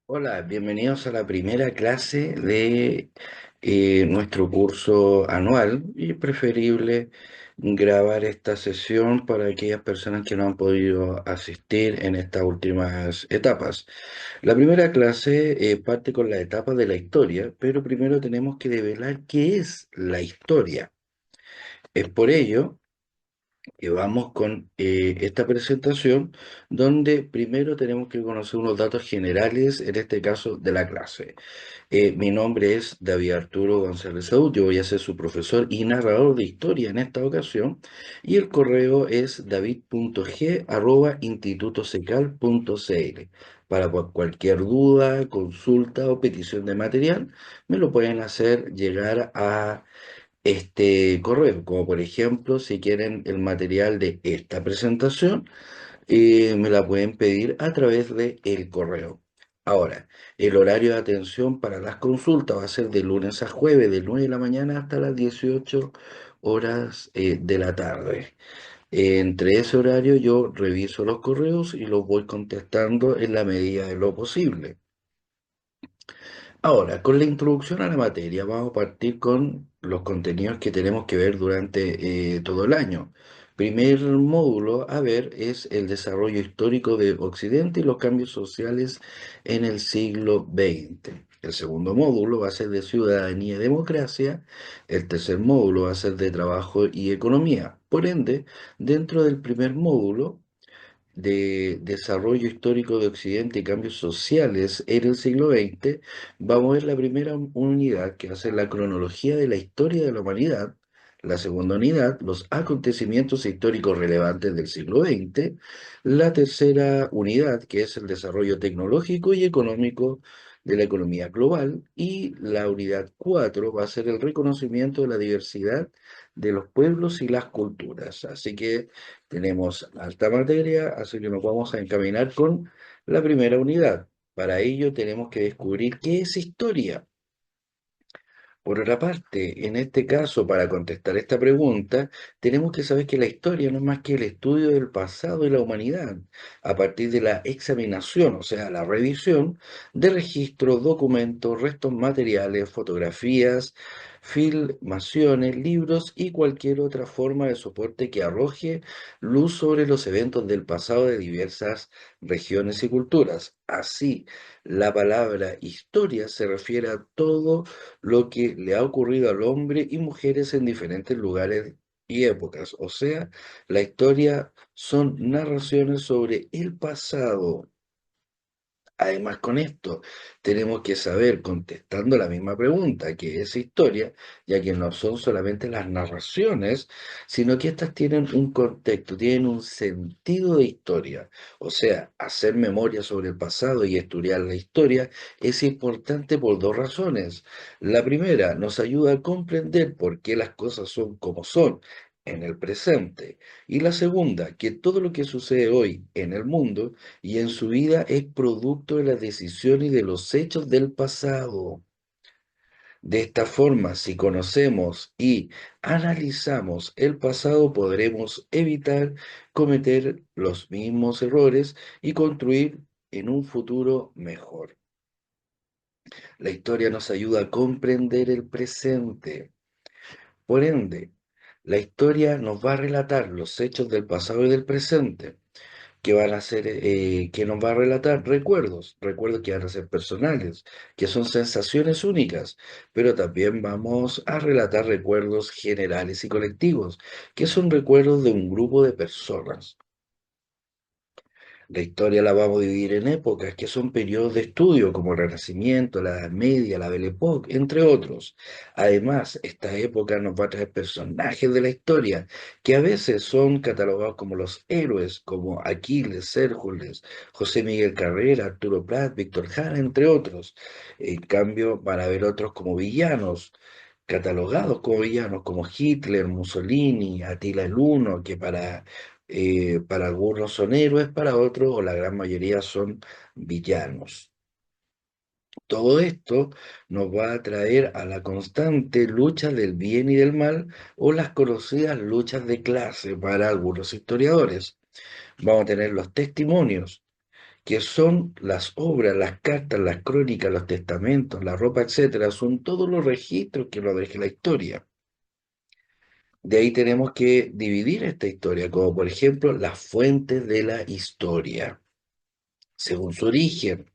Hola, bienvenidos a la primera clase de nuestro curso anual y preferible grabar esta sesión para aquellas personas que no han podido asistir en estas últimas etapas. La primera clase parte con la etapa de la historia, pero primero tenemos que develar qué es la historia. Es por ello que vamos con esta presentación donde primero tenemos que conocer unos datos generales, en este caso de la clase. Mi nombre es David Arturo González Saúl, yo voy a ser su profesor y narrador de historia en esta ocasión, y el correo es david.g@institutosecal.cl. Para cualquier duda, consulta o petición de material, me lo pueden hacer llegar a este correo, como por ejemplo, si quieren el material de esta presentación, me la pueden pedir a través de el correo. Ahora, el horario de atención para las consultas va a ser de lunes a jueves, de 9 de la mañana hasta las 18 horas de la tarde. Entre ese horario yo reviso los correos y los voy contestando en la medida de lo posible. Ahora, con la introducción a la materia, vamos a partir con los contenidos que tenemos que ver durante todo el año. Primer módulo a ver es el desarrollo histórico de Occidente y los cambios sociales en el siglo XX. El segundo módulo va a ser de ciudadanía y democracia. El tercer módulo va a ser de trabajo y economía. Por ende, dentro del primer módulo de desarrollo histórico de Occidente y cambios sociales en el siglo XX, vamos a ver la primera unidad que va a ser la cronología de la historia de la humanidad, la segunda unidad, los acontecimientos históricos relevantes del siglo XX, la tercera unidad, que es el desarrollo tecnológico y económico de la economía global, y la unidad 4 va a ser el reconocimiento de la diversidad de los pueblos y las culturas. Así que tenemos alta materia, así que nos vamos a encaminar con la primera unidad. Para ello tenemos que descubrir qué es historia. Por otra parte, en este caso, para contestar esta pregunta, tenemos que saber que la historia no es más que el estudio del pasado de la humanidad, a partir de la examinación, o sea, la revisión de registros, documentos, restos materiales, fotografías, filmaciones, libros y cualquier otra forma de soporte que arroje luz sobre los eventos del pasado de diversas regiones y culturas. Así, la palabra historia se refiere a todo lo que le ha ocurrido al hombre y mujeres en diferentes lugares y épocas. O sea, la historia son narraciones sobre el pasado. Además, con esto tenemos que saber, contestando la misma pregunta, que es historia, ya que no son solamente las narraciones, sino que estas tienen un contexto, tienen un sentido de historia. O sea, hacer memoria sobre el pasado y estudiar la historia es importante por dos razones. La primera, nos ayuda a comprender por qué las cosas son como son en el presente. Y la segunda, que todo lo que sucede hoy en el mundo y en su vida es producto de las decisiones y de los hechos del pasado. De esta forma, si conocemos y analizamos el pasado, podremos evitar cometer los mismos errores y construir en un futuro mejor. La historia nos ayuda a comprender el presente. Por ende, la historia nos va a relatar los hechos del pasado y del presente que van a ser, que nos va a relatar recuerdos, recuerdos que van a ser personales, que son sensaciones únicas, pero también vamos a relatar recuerdos generales y colectivos, que son recuerdos de un grupo de personas. La historia la vamos a dividir en épocas, que son periodos de estudio, como el Renacimiento, la Edad Media, la Belle Époque, entre otros. Además, esta época nos va a traer personajes de la historia, que a veces son catalogados como los héroes, como Aquiles, Hércules, José Miguel Carrera, Arturo Prat, Víctor Jara, entre otros. En cambio, van a haber otros como villanos, catalogados como villanos, como Hitler, Mussolini, Attila el Huno, que para algunos son héroes, para otros, o la gran mayoría, son villanos. Todo esto nos va a traer a la constante lucha del bien y del mal, o las conocidas luchas de clase para algunos historiadores. Vamos a tener los testimonios, que son las obras, las cartas, las crónicas, los testamentos, la ropa, etcétera, son todos los registros que nos deja la historia. De ahí tenemos que dividir esta historia, como por ejemplo las fuentes de la historia, según su origen.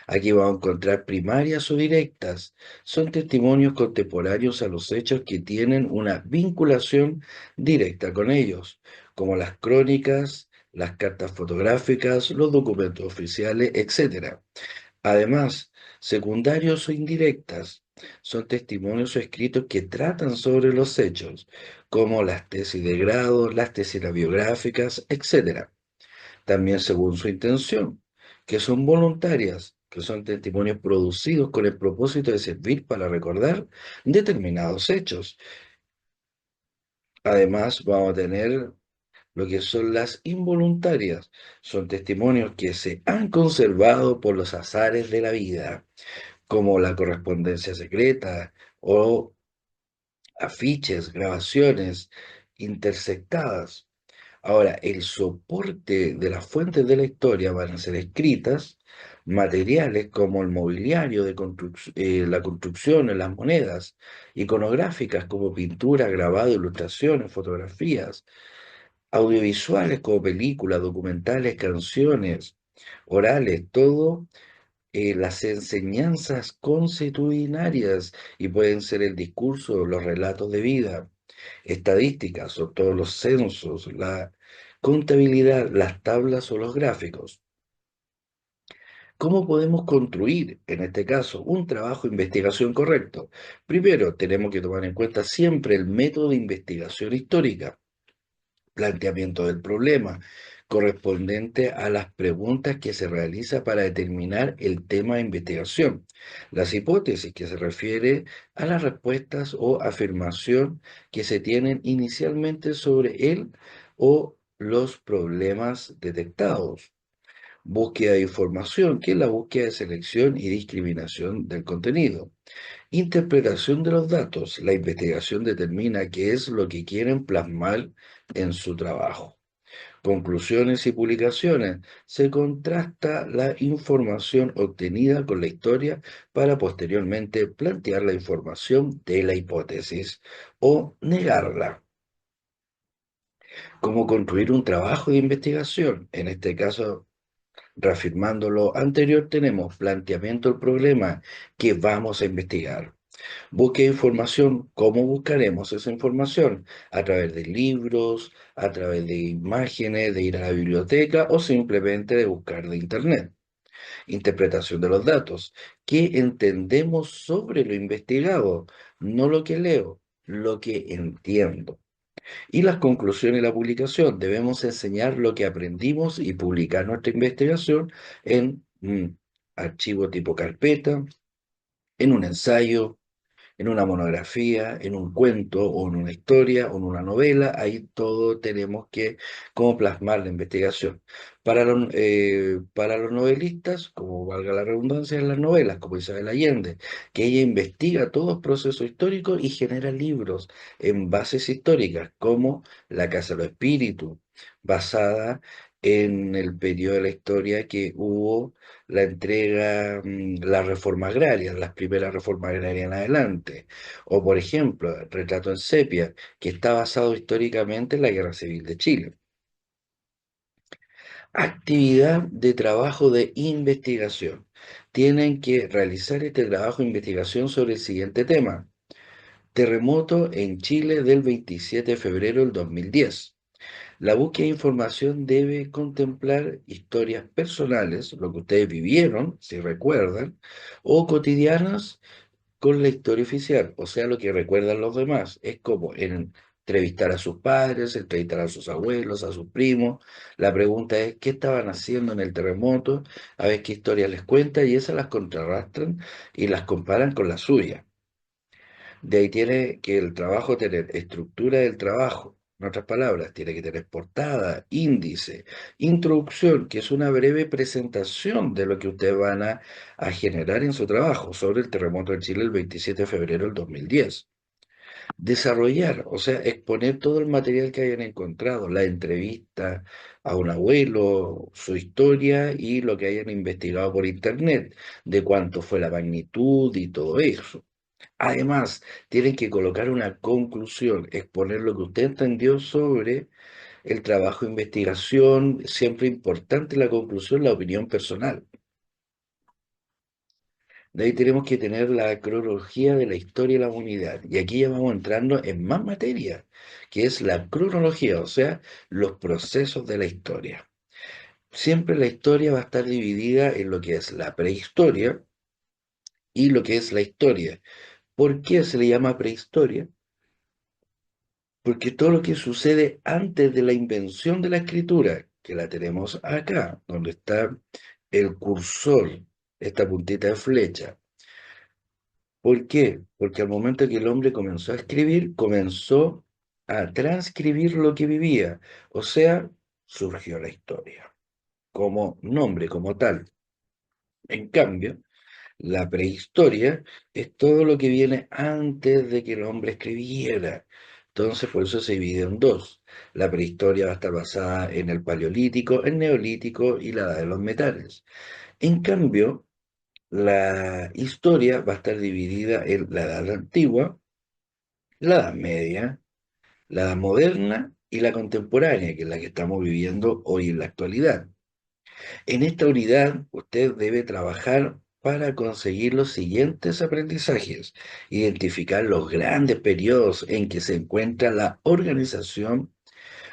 Aquí vamos a encontrar primarias o directas. Son testimonios contemporáneos a los hechos que tienen una vinculación directa con ellos, como las crónicas, las cartas fotográficas, los documentos oficiales, etc. Además, secundarios o indirectas son testimonios o escritos que tratan sobre los hechos, como las tesis de grado, las tesis biográficas, etc. También según su intención, que son voluntarias, que son testimonios producidos con el propósito de servir para recordar determinados hechos. Además, vamos a tener lo que son las involuntarias. Son testimonios que se han conservado por los azares de la vida, como la correspondencia secreta o afiches, grabaciones intersectadas. Ahora, el soporte de las fuentes de la historia van a ser escritas, materiales como el mobiliario de la construcción, las monedas, iconográficas como pintura, grabado, ilustraciones, fotografías, audiovisuales como películas, documentales, canciones, orales, todo las enseñanzas consuetudinarias y pueden ser el discurso, los relatos de vida, estadísticas o todos los censos, la contabilidad, las tablas o los gráficos. ¿Cómo podemos construir, en este caso, un trabajo de investigación correcto? Primero, tenemos que tomar en cuenta siempre el método de investigación histórica, planteamiento del problema, correspondiente a las preguntas que se realiza para determinar el tema de investigación. Las hipótesis, que se refiere a las respuestas o afirmación que se tienen inicialmente sobre él o los problemas detectados. Búsqueda de información, que es la búsqueda de selección y discriminación del contenido. Interpretación de los datos. La investigación determina qué es lo que quieren plasmar en su trabajo. Conclusiones y publicaciones. Se contrasta la información obtenida con la historia para posteriormente plantear la información de la hipótesis o negarla. Cómo construir un trabajo de investigación. En este caso, reafirmando lo anterior, tenemos planteamiento del problema que vamos a investigar. Busque información. ¿Cómo buscaremos esa información? A través de libros, a través de imágenes, de ir a la biblioteca o simplemente de buscar de Internet. Interpretación de los datos. ¿Qué entendemos sobre lo investigado? No lo que leo, lo que entiendo. Y las conclusiones de la publicación. Debemos enseñar lo que aprendimos y publicar nuestra investigación en un archivo tipo carpeta, en un ensayo, en una monografía, en un cuento o en una historia o en una novela. Ahí todo tenemos que cómo plasmar la investigación. Para los novelistas, como valga la redundancia en las novelas, como Isabel Allende, que ella investiga todo el proceso histórico y genera libros en bases históricas, como La Casa de los Espíritus, basada en el periodo de la historia que hubo la entrega, la reforma agraria, las primeras reformas agrarias en adelante. O, por ejemplo, Retrato en Sepia, que está basado históricamente en la Guerra Civil de Chile. Actividad de trabajo de investigación. Tienen que realizar este trabajo de investigación sobre el siguiente tema. Terremoto en Chile del 27 de febrero del 2010. La búsqueda de información debe contemplar historias personales, lo que ustedes vivieron, si recuerdan, o cotidianas con la historia oficial, o sea, lo que recuerdan los demás. Es como entrevistar a sus padres, entrevistar a sus abuelos, a sus primos. La pregunta es, ¿qué estaban haciendo en el terremoto? A ver qué historias les cuenta y esas las contrarrastran y las comparan con la suya. De ahí tiene que el trabajo tener estructura del trabajo. En otras palabras, tiene que tener portada, índice, introducción, que es una breve presentación de lo que ustedes van a generar en su trabajo sobre el terremoto de Chile el 27 de febrero del 2010. Desarrollar, o sea, exponer todo el material que hayan encontrado, la entrevista a un abuelo, su historia y lo que hayan investigado por internet, de cuánto fue la magnitud y todo eso. Además, tienen que colocar una conclusión, exponer lo que usted entendió sobre el trabajo de investigación, siempre importante la conclusión, la opinión personal. De ahí tenemos que tener la cronología de la historia de la humanidad. Y aquí ya vamos entrando en más materia, que es la cronología, o sea, los procesos de la historia. Siempre la historia va a estar dividida en lo que es la prehistoria y lo que es la historia. ¿Por qué se le llama prehistoria? Porque todo lo que sucede antes de la invención de la escritura, que la tenemos acá, donde está el cursor, esta puntita de flecha. ¿Por qué? Porque al momento que el hombre comenzó a escribir, comenzó a transcribir lo que vivía. O sea, surgió la historia como nombre, como tal. En cambio, la prehistoria es todo lo que viene antes de que el hombre escribiera. Entonces, por eso se divide en dos. La prehistoria va a estar basada en el paleolítico, el neolítico y la edad de los metales. En cambio, la historia va a estar dividida en la edad antigua, la edad media, la edad moderna y la contemporánea, que es la que estamos viviendo hoy en la actualidad. En esta unidad, usted debe trabajar para conseguir los siguientes aprendizajes: identificar los grandes periodos en que se encuentra la organización,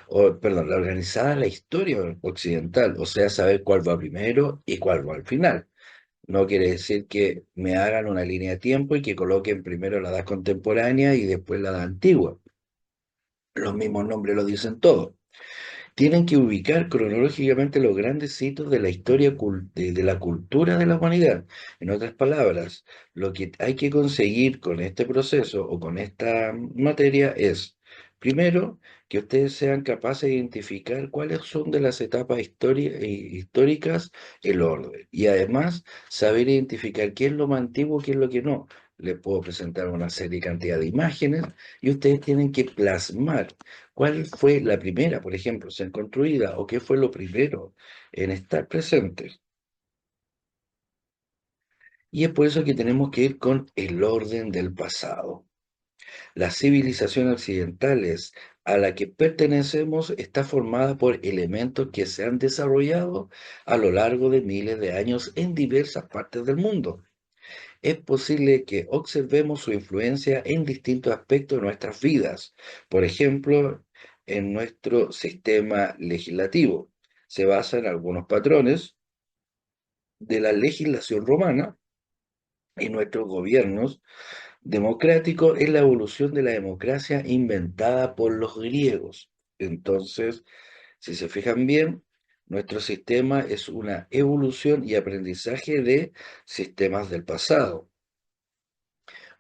o, perdón, la organizada la historia occidental, o sea, saber cuál va primero y cuál va al final. No quiere decir que me hagan una línea de tiempo y que coloquen primero la edad contemporánea y después la edad antigua. Los mismos nombres lo dicen todo. Tienen que ubicar cronológicamente los grandes hitos de la historia de la cultura de la humanidad. En otras palabras, lo que hay que conseguir con este proceso o con esta materia es, primero, que ustedes sean capaces de identificar cuáles son de las etapas históricas el orden. Y además, saber identificar qué es lo más antiguo, qué es lo que no. Les puedo presentar una serie cantidad de imágenes y ustedes tienen que plasmar cuál fue la primera, por ejemplo, ser construida o qué fue lo primero en estar presente. Y es por eso que tenemos que ir con el orden del pasado. La civilización occidentales a la que pertenecemos está formada por elementos que se han desarrollado a lo largo de miles de años en diversas partes del mundo. Es posible que observemos su influencia en distintos aspectos de nuestras vidas. Por ejemplo, en nuestro sistema legislativo. Se basa en algunos patrones de la legislación romana y nuestros gobiernos democráticos es la evolución de la democracia inventada por los griegos. Entonces, si se fijan bien, nuestro sistema es una evolución y aprendizaje de sistemas del pasado.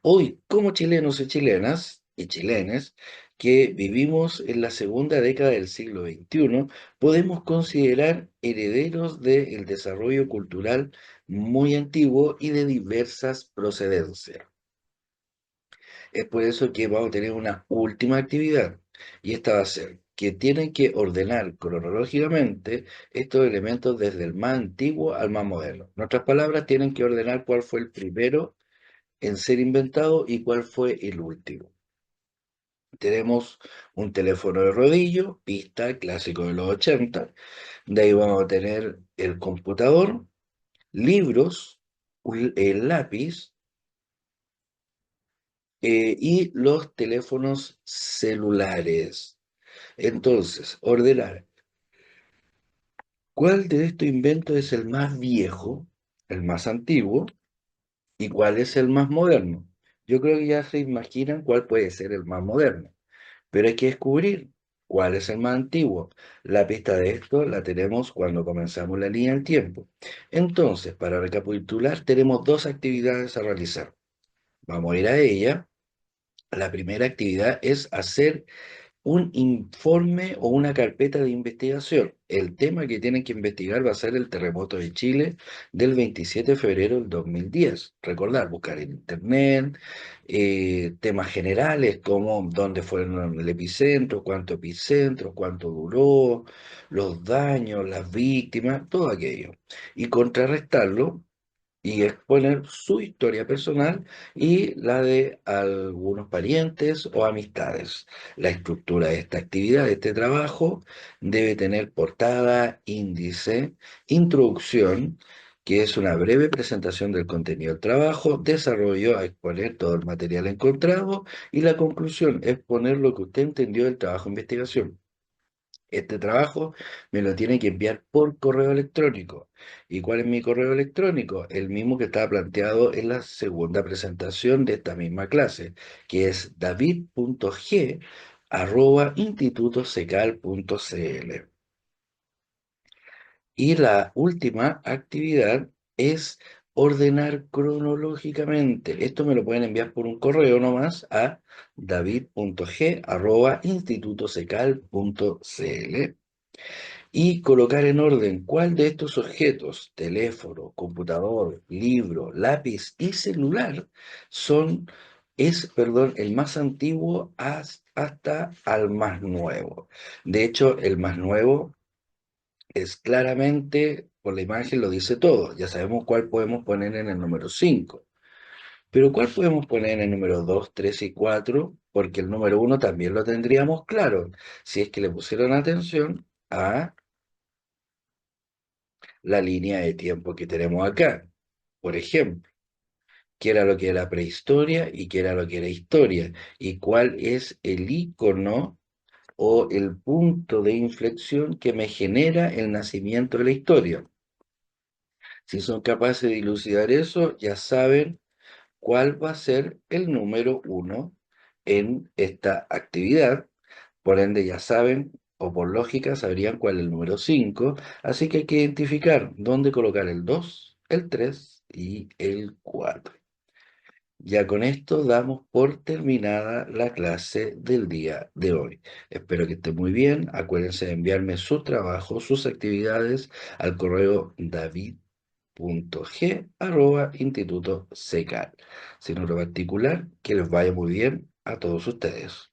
Hoy, como chilenos y chilenas y chilenes que vivimos en la segunda década del siglo XXI, podemos considerar herederos del desarrollo cultural muy antiguo y de diversas procedencias. Es por eso que vamos a tener una última actividad, y esta va a ser que tienen que ordenar cronológicamente estos elementos desde el más antiguo al más moderno. En otras palabras, tienen que ordenar cuál fue el primero en ser inventado y cuál fue el último. Tenemos un teléfono de rodillo, pista, clásico de los 80. De ahí vamos a tener el computador, libros, el lápiz y los teléfonos celulares. Entonces, ordenar cuál de estos inventos es el más viejo, el más antiguo, y cuál es el más moderno. Yo creo que ya se imaginan cuál puede ser el más moderno. Pero hay que descubrir cuál es el más antiguo. La pista de esto la tenemos cuando comenzamos la línea del tiempo. Entonces, para recapitular, tenemos dos actividades a realizar. Vamos a ir a ella. La primera actividad es hacer un informe o una carpeta de investigación. El tema que tienen que investigar va a ser el terremoto de Chile del 27 de febrero del 2010. Recordar, buscar en internet, temas generales como dónde fue el epicentro, cuánto duró, los daños, las víctimas, todo aquello. Y contrarrestarlo y exponer su historia personal y la de algunos parientes o amistades. La estructura de esta actividad, de este trabajo, debe tener portada, índice, introducción, que es una breve presentación del contenido del trabajo, desarrollo a exponer todo el material encontrado y la conclusión, exponer lo que usted entendió del trabajo de investigación. Este trabajo me lo tiene que enviar por correo electrónico. ¿Y cuál es mi correo electrónico? El mismo que estaba planteado en la segunda presentación de esta misma clase, que es david.g@institutosecal.cl. Y la última actividad es ordenar cronológicamente. Esto me lo pueden enviar por un correo nomás a david.g@institutosecal.cl y colocar en orden cuál de estos objetos, teléfono, computador, libro, lápiz y celular, perdón, el más antiguo hasta al más nuevo. De hecho, el más nuevo es claramente, por la imagen lo dice todo. Ya sabemos cuál podemos poner en el número 5. Pero ¿cuál podemos poner en el número 2, 3 y 4? Porque el número uno también lo tendríamos claro, si es que le pusieron atención a la línea de tiempo que tenemos acá. Por ejemplo, qué era lo que era prehistoria y qué era lo que era historia, y cuál es el icono o el punto de inflexión que me genera el nacimiento de la historia. Si son capaces de dilucidar eso, ya saben cuál va a ser el número uno en esta actividad. Por ende, ya saben, o por lógica, sabrían cuál es el número 5. Así que hay que identificar dónde colocar el 2, el 3 y el 4. Ya con esto damos por terminada la clase del día de hoy. Espero que estén muy bien. Acuérdense de enviarme su trabajo, sus actividades al correo david.g@institutosecal. Sin otro particular, que les vaya muy bien a todos ustedes.